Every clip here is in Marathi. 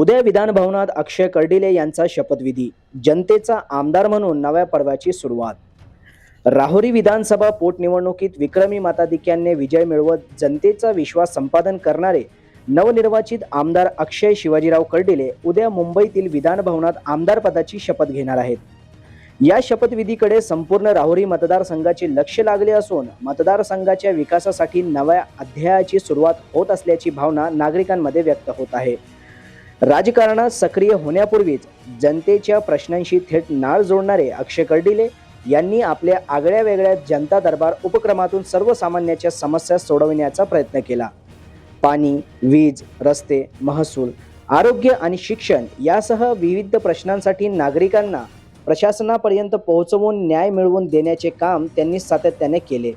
उद्या विधान भवनात अक्षय कर्डिले यांचा शपथविधी, जनतेचा आमदार म्हणून नव्या पर्वाची सुरुवात। राहुरी विधानसभा पोटनिवडणुकीत विक्रमी मताधिक्याने विजय मिळवत जनतेचा विश्वास संपादन करणारे नवनिर्वाचित आमदार अक्षय शिवाजीराव कर्डिले उद्या मुंबईतील विधान भवनात आमदार पदाची शपथ घेणार आहेत। या शपथविधीकडे संपूर्ण राहुरी मतदारसंघाचे लक्ष लागले असून मतदारसंघाच्या विकासासाठी नव्या अध्यायाची सुरुवात होत असल्याची भावना नागरिकांमध्ये व्यक्त होत आहे। राजकारणात सक्रिय होण्यापूर्वीच जनतेच्या प्रश्नांशी थेट नाळ जोडणारे अक्षय कर्डिले यांनी आपल्या आगळ्या वेगळ्या जनता दरबार उपक्रमातून सर्वसामान्यांच्या समस्या सोडवण्याचा प्रयत्न केला। पाणी, वीज, रस्ते, महसूल, आरोग्य आणि शिक्षण यासह विविध प्रश्नांसाठी नागरिकांना प्रशासनापर्यंत पोहोचवून न्याय मिळवून देण्याचे काम त्यांनी सातत्याने केले।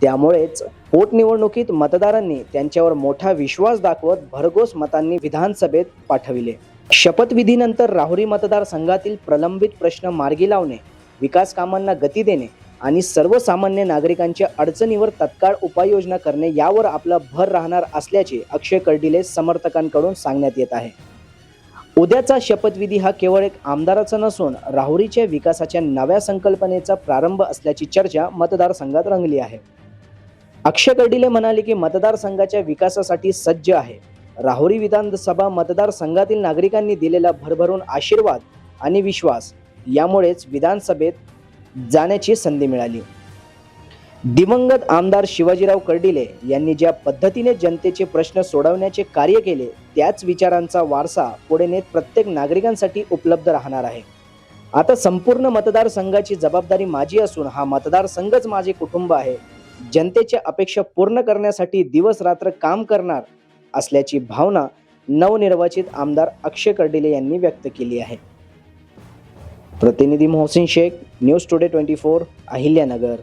त्यामुळेच पोटनिवडणुकीत मतदारांनी त्यांच्यावर मोठा विश्वास दाखवत भरघोस मतांनी विधानसभेत पाठविले। शपथविधीनंतर राहुरी मतदारसंघातील प्रलंबित प्रश्न मार्गी लावणे, विकास कामांना गती देणे आणि सर्वसामान्य नागरिकांच्या अडचणीवर तत्काळ उपाययोजना करणे यावर आपला भर राहणार असल्याचे अक्षय कर्डिले समर्थकांकडून सांगण्यात येत आहे। उद्याचा शपथविधी हा केवळ एक आमदाराचा नसून राहुरीच्या विकासाच्या नव्या संकल्पनेचा प्रारंभ असल्याची चर्चा मतदारसंघात रंगली आहे। अक्षय कर्डिले म्हणाले की मतदारसंघाच्या विकासासाठी सज्ज आहे। राहुरी विधानसभा मतदारसंघातील नागरिकांनी दिलेला भरभरून आशीर्वाद आणि विश्वास यामुळेच विधानसभेत जाण्याची संधी मिळाली। दिवंगत आमदार शिवाजीराव कर्डिले यांनी ज्या पद्धतीने जनतेचे प्रश्न सोडवण्याचे कार्य केले त्याच विचारांचा वारसा पुढे नेत प्रत्येक नागरिकांसाठी उपलब्ध राहणार आहे। आता संपूर्ण मतदारसंघाची जबाबदारी माझी असून हा मतदारसंघच माझे कुटुंब आहे। जनतेच्या अपेक्षा पूर्ण करण्यासाठी दिवस रात्र काम करणार असल्याची भावना नवनिर्वाचित आमदार अक्षय कर्डिले यांनी व्यक्त केली आहे। प्रतिनिधी मोहसिन शेख, न्यूज टुडे 24, अहिल्यानगर।